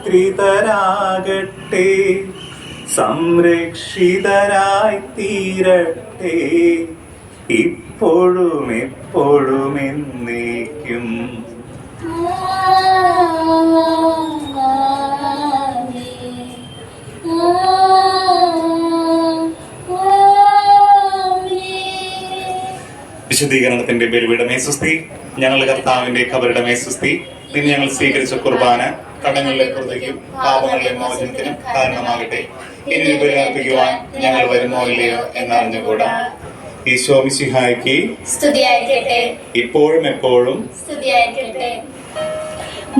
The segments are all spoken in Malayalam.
സുരക്ഷിതരാകട്ടെ, സംരക്ഷിതരായി തീരട്ടെ, ഇപ്പോഴും എപ്പോഴും എന്നേക്കും. വിശുദ്ധീകരണത്തിന്റെ ബലിപീഠമേ സ്വസ്തി, ഞങ്ങളുടെ കർത്താവിന്റെ ഖബറിടമേ സ്വസ്തി. ഇന്ന് ഞങ്ങൾ സ്വീകരിച്ച കുർബാന കടങ്ങളുടെ കൃതയ്ക്കും പാപങ്ങളുടെ മോചനത്തിനും കാരണമാകട്ടെ. ഇനി ബലി അർപ്പിക്കുവാൻ ഞങ്ങൾ വരുമോ ഇല്ലയോ എന്നറിഞ്ഞുകൂടാ. ഈശോ മിശിഹായ്ക്ക് സ്തുതിയായിരിക്കട്ടെ, ഇപ്പോഴും എപ്പോഴും സ്തുതിയായിരിക്കട്ടെ.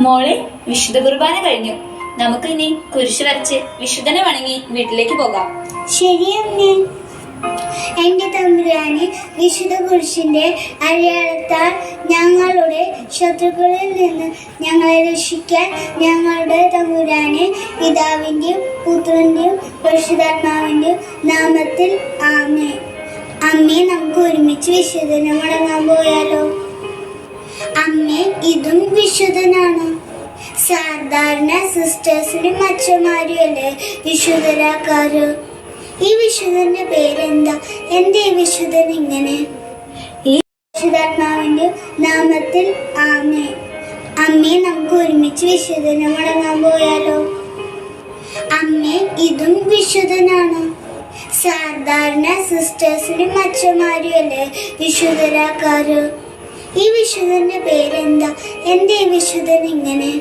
മോളെ, വിശുദ്ധ കുർബാന കഴിഞ്ഞു. നമുക്ക് ഇനി കുരിശ് വരച്ച് വിശുദ്ധനെ വണങ്ങി വീട്ടിലേക്ക് പോകാം. ശരിയമ്മേ. എന്റെ തമ്പുരാനെ, വിശുദ്ധ കുരിശിന്റെ അടയാളത്താൽ ഞങ്ങളുടെ ശത്രുക്കളിൽ നിന്ന് ഞങ്ങളെ രക്ഷിക്കാൻ ഞങ്ങളുടെ തമ്പുരാനെ, പിതാവിന്റെയും പുത്രന്റെയും പരിശുദ്ധാത്മാവിന്റെയും നാമത്തിൽ ആമേൻ. അമ്മേ, നമുക്ക് ഒരുമിച്ച് വിശുദ്ധനെ വണങ്ങാൻ പോയാലോ? അമ്മേ, ഇതും വിശുദ്ധനാണ്. സാധാരണ സിസ്റ്റേഴ്സിനും അച്ഛന്മാരും അല്ലേ വിശുദ്ധരാക്കാറ്. ഈ വിശുദ്ധന്റെ പേരെന്താ? എന്റെ ഈ വിശുദ്ധൻ ഇങ്ങനെ? ഈ പരിശുദ്ധാത്മാവിന്റെ നാമത്തിൽ ആമേൻ. അമ്മേ, നമുക്ക് ഒരുമിച്ച് വിശുദ്ധനെ വണങ്ങാൻ പോയാലോ? അമ്മേ, ഇതും വിശുദ്ധനാണ്. സാധാരണ സിസ്റ്റേഴ്സിനും അച്ഛന്മാരും അല്ലേ വിശുദ്ധരാക്കാറ്. ഈ വിശുദ്ധന്റെ പേരെന്താ? എന്റെ ഈ വിശുദ്ധൻ ഇങ്ങനെ?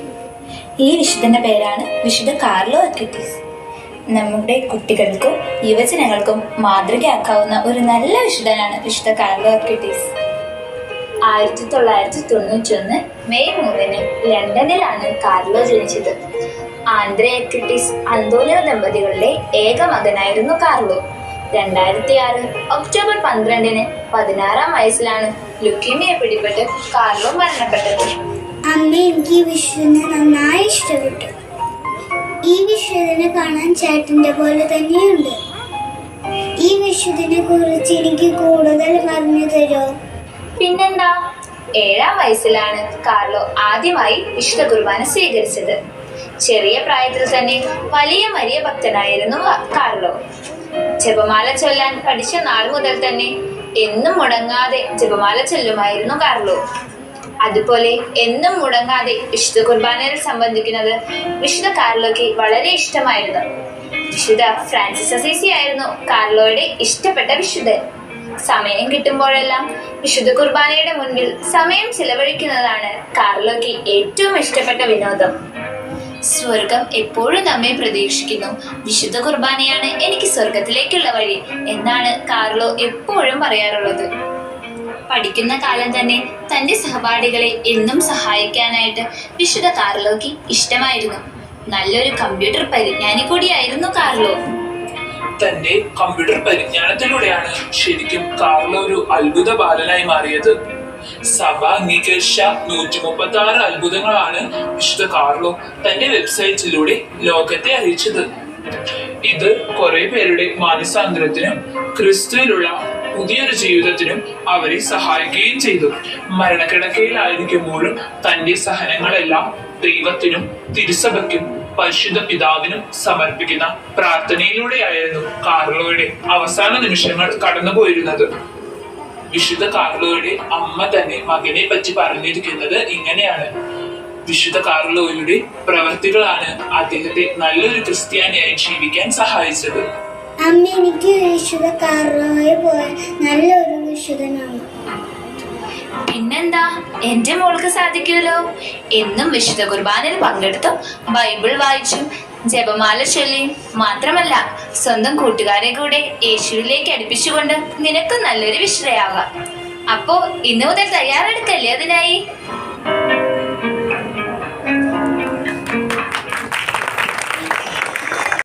ഈ വിശുദ്ധന്റെ പേരാണ് വിശുദ്ധ കാർലോ അക്വിറ്റീസ്. നമ്മുടെ കുട്ടികൾക്കും യുവജനങ്ങൾക്കും മാതൃകയാക്കാവുന്ന ഒരു നല്ല വിശുദ്ധനാണ് വിശുദ്ധ കാർലോ അക്വിറ്റീസ്. 1991 മെയ് 3 ലണ്ടനിലാണ് കാർലോ ജനിച്ചത്. ആന്ദ്രേ അക്വിറ്റീസ് അന്തോണിയോ ദമ്പതികളുടെ ഏക മകനായിരുന്നു കാർലോ. 2006 ഒക്ടോബർ 12 16-ാം വയസ്സിലാണ് ലുക്കീമിയ പിടിപെട്ട് കാർലോ മരണപ്പെട്ടത്. അമ്മ, എനിക്ക് ഈ വിശുദ്ധനെ നന്നായി ഇഷ്ടപ്പെട്ടു. ഈ വിശുദ്ധനെ കാണാൻ ചേട്ടന്റെ പോലെ തന്നെയുണ്ട്. ഈ വിശുദ്ധനെ കുറിച്ച് എനിക്ക് കൂടുതൽ പറഞ്ഞു തരോ? പിന്നെന്താ. 7-ാം വയസ്സിലാണ് കാർലോ ആദ്യമായി വിശുദ്ധ കുർബാന സ്വീകരിച്ചത്. ചെറിയ പ്രായത്തിൽ തന്നെ വലിയ മരിയ ഭക്തനായിരുന്നു കാർലോ. ജപമാല ചൊല്ലാൻ പഠിച്ച നാൾ മുതൽ തന്നെ എന്നും മുടങ്ങാതെ ജപമാല ചൊല്ലുമായിരുന്നു കാർലോ. അതുപോലെ എന്നും മുടങ്ങാതെ വിശുദ്ധ കുർബാനയിൽ സംബന്ധിക്കുന്നത് വിശുദ്ധ കാർലോയ്ക്ക് വളരെ ഇഷ്ടമായിരുന്നു. വിശുദ്ധ ഫ്രാൻസിസ് അസീസി ആയിരുന്നു കാർലോയുടെ ഇഷ്ടപ്പെട്ട വിശുദ്ധൻ. സമയം കിട്ടുമ്പോഴെല്ലാം വിശുദ്ധ കുർബാനയുടെ മുൻപിൽ സമയം ചിലവഴിക്കുന്നതാണ് കാർലോയ്ക്ക് ഏറ്റവും ഇഷ്ടപ്പെട്ട വിനോദം. സ്വർഗം എപ്പോഴും നമ്മെ പ്രതീക്ഷിക്കുന്നു. വിശുദ്ധ കുർബാനയാണ് എനിക്ക് സ്വർഗത്തിലേക്കുള്ള വഴി എന്നാണ് കാർലോ എപ്പോഴും പറയാറുള്ളത്. പഠിക്കുന്ന കാലം തന്നെ തന്റെ സഹപാഠികളെ എന്നും സഹായിക്കാനായിട്ട് വിശുദ്ധ കാർലോയ്ക്ക് ഇഷ്ടമായിരുന്നു. നല്ലൊരു കമ്പ്യൂട്ടർ പരിജ്ഞാനി കൂടിയായിരുന്നു കാർലോ. തന്റെ കമ്പ്യൂട്ടർ പരിജ്ഞാനത്തിലൂടെയാണ് ശരിക്കും കാർലോ ഒരു അത്ഭുത ബാലനായി മാറിയത്. സഭ അംഗീകരിച്ച 136 അത്ഭുതങ്ങളാണ് വിശുദ്ധ കാർലോ തന്റെ വെബ്സൈറ്റിലൂടെ ലോകത്തെ അറിയിച്ചത്. ഇത് കുറെ പേരുടെ മാനസാന്തരത്തിനും ക്രിസ്തുവിലുള്ള പുതിയൊരു ജീവിതത്തിനും അവരെ സഹായിക്കുകയും ചെയ്തു. മരണക്കിടക്കയിലായിരിക്കുമ്പോഴും തന്റെ സഹനങ്ങളെല്ലാം ദൈവത്തിനും തിരുസഭയ്ക്കും പരിശുദ്ധ പിതാവിനും സമർപ്പിക്കുന്ന പ്രാർത്ഥനയിലൂടെയായിരുന്നു കാർലോയുടെ അവസാന നിമിഷങ്ങൾ കടന്നുപോയിരുന്നത്. വിശുദ്ധ കാർലോയുടെ അമ്മ തന്നെ മകനെ പറ്റി പറഞ്ഞിരിക്കുന്നത് ഇങ്ങനെയാണ്: വിശുദ്ധ കാർലോയുടെ പ്രവർത്തികളാണ് അദ്ദേഹത്തെ നല്ലൊരു ക്രിസ്ത്യാനിയായി ജീവിക്കാൻ സഹായിച്ചത്. അമ്മ, എനിക്ക് വിശുദ്ധ കാർലോയെ പോലെ നല്ലൊരു വിശുദ്ധനാണ്. പിന്നെന്താ, എന്റെ മോൾക്ക് സാധിക്കുമല്ലോ. എന്നും വിശുദ്ധ കുർബാനയിൽ പങ്കെടുത്തും ബൈബിൾ വായിച്ചും ജപമാല ചൊല്ലിയും മാത്രമല്ല സ്വന്തം കൂട്ടുകാരെ കൂടെ യേശുവിലേക്ക് അടുപ്പിച്ചുകൊണ്ട് നിനക്ക് നല്ലൊരു വിശുദ്ധയാകാം. അപ്പോ ഇന്നു മുതൽ തയ്യാറെടുക്കല്ലേ അതിനായി?